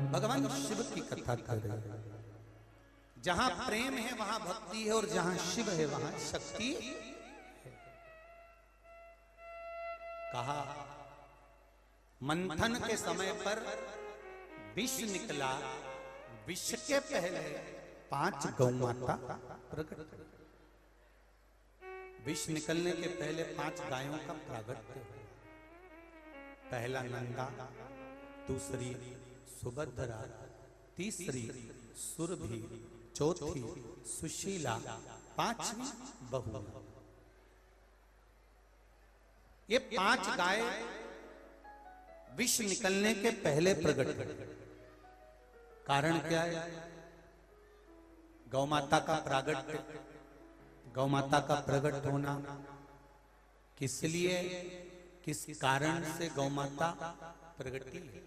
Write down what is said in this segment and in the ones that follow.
भगवान शिव की कथा कर रहे हैं। जहां प्रेम है वहां भक्ति है, और जहां शिव है वहां शक्ति है। कहा मंथन के समय पर विष निकला, विष के पहले 5 गौ माता प्रकट हुई। विष निकलने के पहले 5 गायों का प्रागट्य हुआ। पहला नंदा, दूसरी सुभद्रा, तीसरी सुरभि, चौथी सुशीला, 5वीं बहू। ये 5 गाय विष निकलने के पहले प्रकट हुई। कारण क्या है? गौ माता का प्रागट्य, गौ माता का प्रकट होना किस लिए, किस कारण से गौ माता प्रगटी है?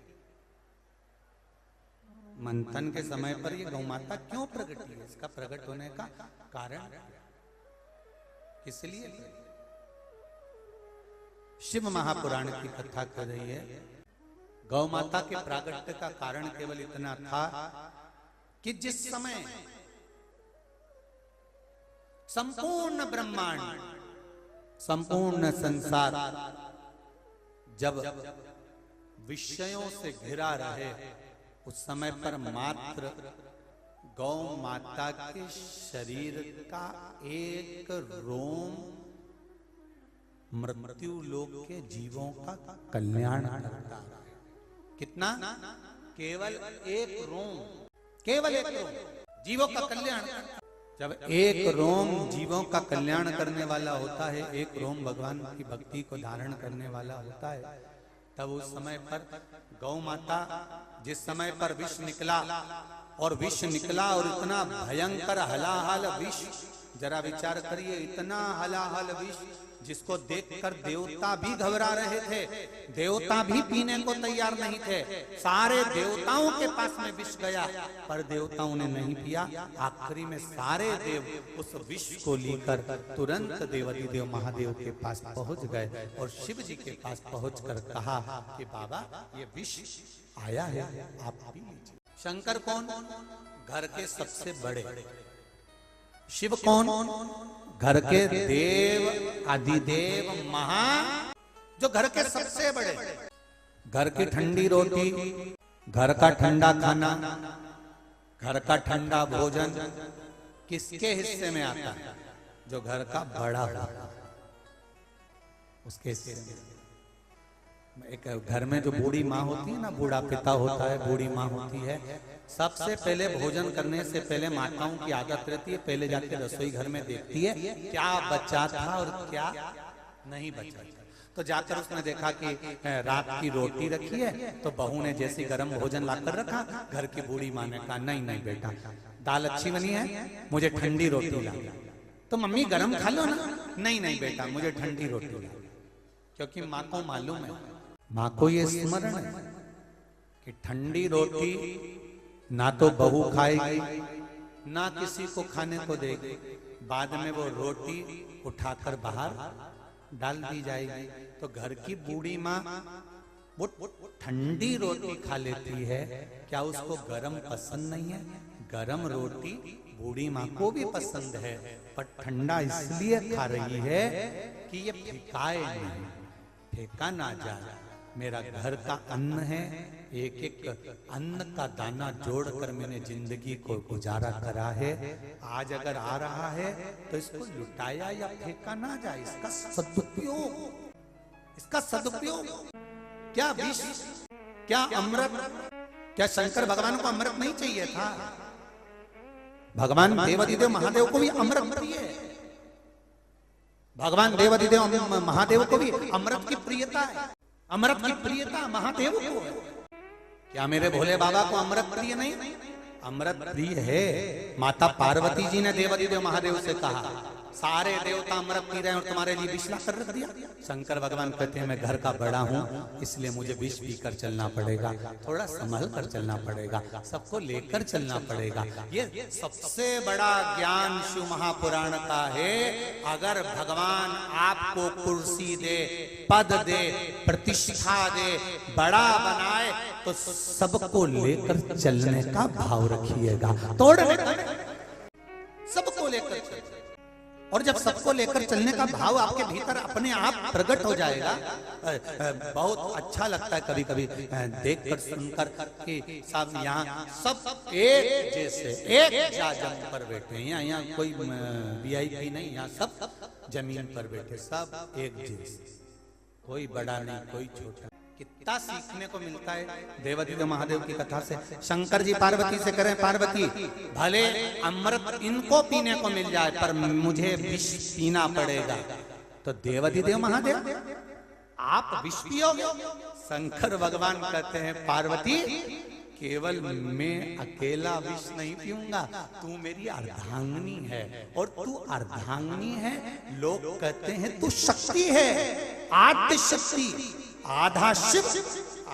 मंथन के समय पर ये गौ माता क्यों प्रगटी है? इसका प्रकट होने का कारण किस लिए? शिव महापुराण की कथा कर रही है। गौ माता के प्रागट्य का कारण केवल इतना था कि जिस समय संपूर्ण ब्रह्मांड, संपूर्ण संसार जब विषयों से घिरा रहे, उस समय पर मात्र गौ माता के शरीर का एक रोम मृत्यु लोक के जीवों का कल्याण करता है। कितना? केवल एक रोम, केवल एक रोम जीवों का कल्याण। जब एक रोम जीवों का कल्याण करने वाला होता है, एक रोम भगवान की भक्ति को धारण करने वाला होता है, तब उस समय पर गौ माता, जिस समय पर विष निकला, और विष निकला और इतना भयंकर हलाहल विष, जरा विचार करिए, इतना हलाहल विष जिसको देखकर देवता भी घबरा रहे थे, देवता भी पीने को तैयार नहीं थे। सारे देवताओं के पास में विष गया, पर देवताओं ने नहीं पिया। आखिरी में सारे देव उस विष को लेकर तुरंत देवाधिदेव महादेव के पास पहुंच गए, और शिव जी के पास पहुंचकर कहा कि बाबा ये विष आया है, आप पी लीजिए। शंकर कौन? घर के सबसे बड़े। शिव कौन? घर के देव, आदिदेव, महा, जो घर के सबसे बड़े। घर की ठंडी रोटी, घर का ठंडा खाना, घर का ठंडा भोजन किसके हिस्से में आता है? जो घर का बड़ा होता है उसके हिस्से में। एक घर में जो बूढ़ी माँ होती है ना, बूढ़ा पिता होता है, बूढ़ी माँ होती है, सबसे पहले भोजन करने से पहले माताओं की आदत रहती है, पहले जाके रसोई घर में देखती है क्या बचा था और क्या नहीं बचा था। तो जाकर उसने देखा कि रात की रोटी रखी है, तो बहू ने जैसी गर्म भोजन लाकर रखा, घर की बूढ़ी माँ ने कहा नहीं नहीं बेटा, दाल अच्छी बनी है, मुझे ठंडी रोटी ला। तो मम्मी गर्म खा लो ना। नहीं नहीं बेटा, मुझे ठंडी रोटी ला। क्योंकि माँ को मालूम है, माँ को ये स्मरण है कि ठंडी रोटी ना तो बहू खाएगी, ना किसी को खाने को देगी, बाद में वो रोटी उठाकर बाहर डाल दी जाएगी। तो घर की बूढ़ी माँ वो ठंडी रोटी खा लेती है, क्या उसको गरम पसंद नहीं है? गरम रोटी बूढ़ी माँ को भी पसंद है, पर ठंडा इसलिए खा रही है कि ये फेंकाए नहीं, फेंका ना जाए। मेरा घर का अन्न है, एक एक अन्न का दाना जोड़कर मैंने जिंदगी को गुजारा करा है। आज अगर आ रहा है तो इसको लुटाया या फेंका ना जाए, इसका सदुपयोग, इसका सदुपयोग। क्या विष, क्या अमृत? क्या शंकर भगवान को अमृत नहीं चाहिए था? भगवान देवाधिदेव महादेव को भी अमृत प्रिय है। भगवान देवाधिदेव महादेव को भी अमृत की प्रियता है। अमृत की प्रियता महादेव को है। क्या मेरे भोले बाबा को अमृत प्रिय नहीं? अमृत प्रिय है। माता पार्वती जी ने देवाधिदेव महादेव से कहा सारे देवता अमृत पी रहे हैं और तुम्हारे लिए विष ला कर रख दिया। शंकर भगवान कहते हैं मैं घर का बड़ा हूं, इसलिए मुझे विष पीकर चलना पड़ेगा, थोड़ा संभल कर चलना पड़ेगा, सबको लेकर चलना पड़ेगा। ये सबसे बड़ा ज्ञान शिव महापुराण का है। अगर भगवान आपको कुर्सी दे, पद दे, प्रतिष्ठा दे, बड़ा बनाए, तो सबको लेकर चलने का भाव रखिएगा, तोड़ने का, सबको लेकर चलने। और जब सबको लेकर चलने का भाव आपके भीतर अपने आप प्रकट हो जाएगा, बहुत अच्छा लगता है कभी कभी देखकर सुनकर कि सब यहाँ सब एक जैसे एक जम पर बैठे हैं। यहाँ कोई वीआईपी नहीं, यहाँ सब जमीन पर बैठे, सब एक जैसे, कोई बड़ा नहीं कोई छोटा। कितना सीखने को मिलता है देवादिदेव महादेव की कथा से। शंकर जी पार्वती से करें, पार्वती भले अमृत इनको पीने को मिल जाए पर मुझे विष पीना पड़ेगा। तो देवादिदेव महादेव आप विष पियोगे? शंकर भगवान कहते हैं पार्वती केवल मैं अकेला विष नहीं पीऊंगा, तू मेरी अर्धांगिनी है, और तू अर्धांगिनी है, लोग कहते हैं तू शक्ति है, आद्य शक्ति, आधा शिव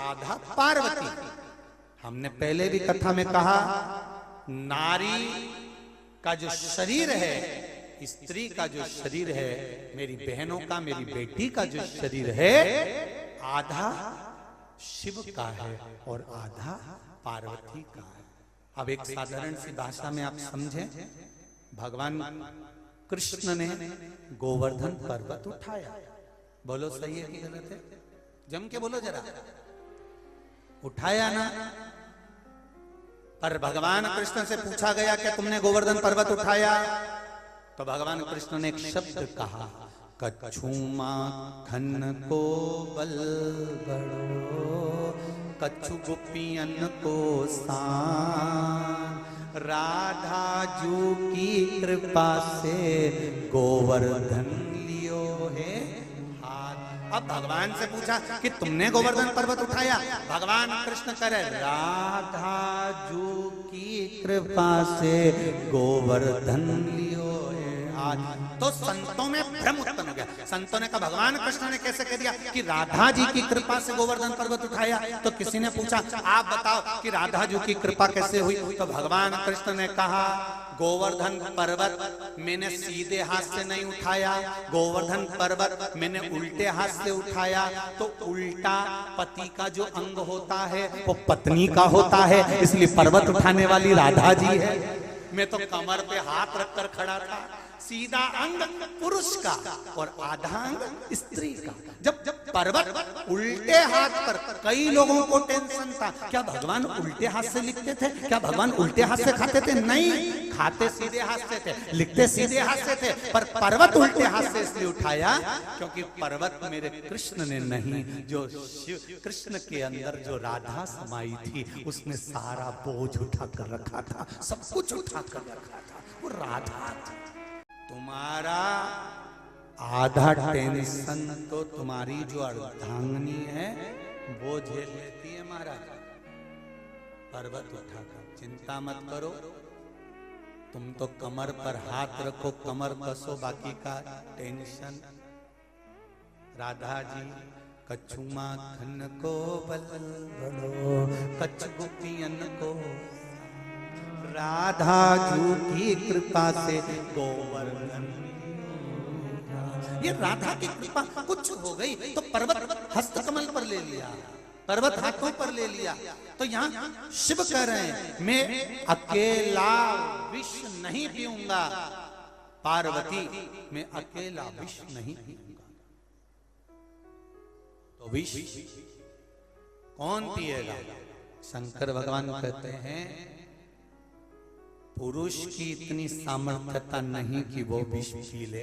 आधा पार्वती। हमने पहले भी कथा में कहा नारी का जो शरीर है, स्त्री का जो शरीर है, मेरी बहनों का, मेरी बेटी का जो शरीर है, आधा शिव का है और आधा पार्वती का है। अब एक साधारण सी भाषा में आप समझें, भगवान कृष्ण ने गोवर्धन पर्वत उठाया, बोलो सही है कि गलत है? जम के बोलो जरा, उठाया ना? पर भगवान कृष्ण से पूछा गया कि तुमने गोवर्धन पर्वत उठाया, तो भगवान कृष्ण ने एक शब्द कहा, कछु माखन को बल बड़ो, कछु गोपियन को सान, राधा जू की कृपा से गोवर्धन लियो है हाथ। अब भगवान से पूछा कि तुमने गोवर्धन पर्वत उठाया, भगवान कृष्ण करे राधा जू की कृपा से गोवर्धन लियो है हाथ। तो संतों में भ्रम उत्पन्न हो गया। संतों ने कहा भगवान कृष्ण ने कैसे कह दिया कि राधा जी की कृपा से गोवर्धन पर्वत उठाया? तो किसी ने पूछा आप बताओ कि राधा जी की कृपा कैसे हुई? तो भगवान कृष्ण ने कहा गोवर्धन पर्वत मैंने सीधे हाथ से नहीं उठाया, गोवर्धन पर्वत मैंने उल्टे हाथ से उठाया। तो उल्टा पति का जो अंग होता है वो पत्नी का होता है, इसलिए पर्वत उठाने वाली राधा जी है। मैं तो कमर पे हाथ रखकर खड़ा था। सीधा अंग पुरुष का और आधा अंग स्त्री का। जब पर्वत उल्टे हाथ पर, कई लोगों को टेंशन था क्या भगवान उल्टे हाथ से लिखते थे, क्या भगवान उल्टे हाथ से खाते थे? नहीं, खाते सीधे हाथ से थे, लिखते सीधे हाथ से थे, पर पर्वत उल्टे हाथ से इसलिए उठाया क्योंकि पर्वत मेरे कृष्ण ने नहीं, जो शिव कृष्ण के अंदर जो राधा समाई थी उसने सारा बोझ उठा कर रखा था, सब कुछ उठा कर रखा था, वो राधा थी। तुम्हारा आधा टेंशन तो तुम्हारी जो अर्धांगिनी है वो झेल लेती है महाराज। पर्वत उठाकर चिंता मत करो, तुम तो कमर पर हाथ रखो, कमर कसो, बाकी का टेंशन। राधा जी कछु माखन को बल बड़ो, कछु गोपियन को, राधा जू की कृपा से गोवर्धन। ये राधा की कृपा कुछ हो गई तो पर्वत हस्त कमल पर ले लिया, पर्वत हाथों पर ले लिया। तो यहाँ शिव कह रहे हैं मैं अकेला विष नहीं पीऊंगा, पार्वती मैं अकेला विष नहीं पीऊंगा। तो विष कौन पिएगा? शंकर भगवान कहते हैं पुरुष की इतनी सामर्थ्यता नहीं कि वो विष पी ले,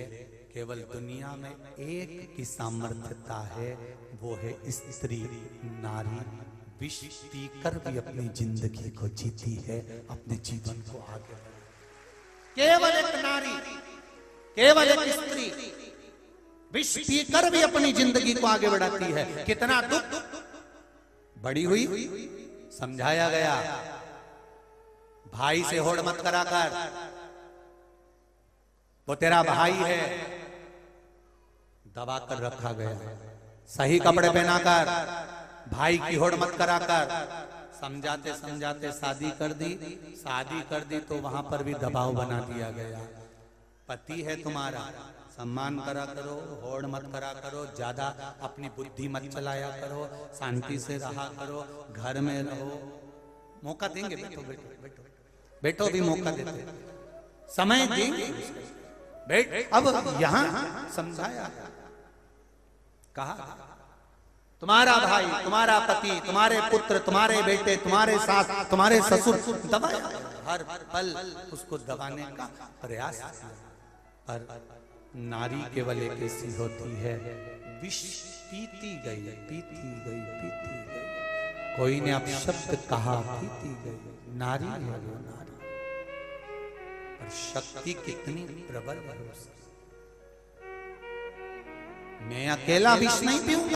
केवल दुनिया में एक की सामर्थ्यता है, वो है स्त्री नारी। विष पीकर भी अपनी जिंदगी को जीती है, अपने जीवन को आगे। केवल एक नारी, केवल एक स्त्री विष पीकर भी अपनी जिंदगी को आगे बढ़ाती है। कितना दुख बड़ी हुई समझाया गया। भाई से होड़ मत करा कर, वो तेरा भाई है, दबा कर रखा गया। सही कपड़े पहनाकर, भाई की होड़ मत कराकर, समझाते समझाते शादी कर दी। शादी कर दी तो वहां पर भी दबाव बना दिया गया। पति है तुम्हारा, सम्मान करा करो, होड़ मत करा करो, ज्यादा अपनी बुद्धि मत चलाया करो, शांति से रहा करो, घर में रहो। मौका देंगे, बैठो बैठो बैठो बैठो, भी मौका देते, समय देंगे, बैठ। अब यहां समझाया, कहा तुम्हारा भाई, तुम्हारा पति, तुम्हारे पुत्र, तुम्हारे बेटे, तुम्हारे सास, तुम्हारे ससुर दबाया, हर पल उसको दबाने का प्रयास किया। पर नारी केवल एक ऐसी होती है, विष पीती गई, पीती गई, पीती गई। कोई ने अब शब्द कहा, पीती गई। नारी है वो, नारी। और शक्ति कितनी प्रबल है। मैं अकेला विष नहीं पीऊंगा।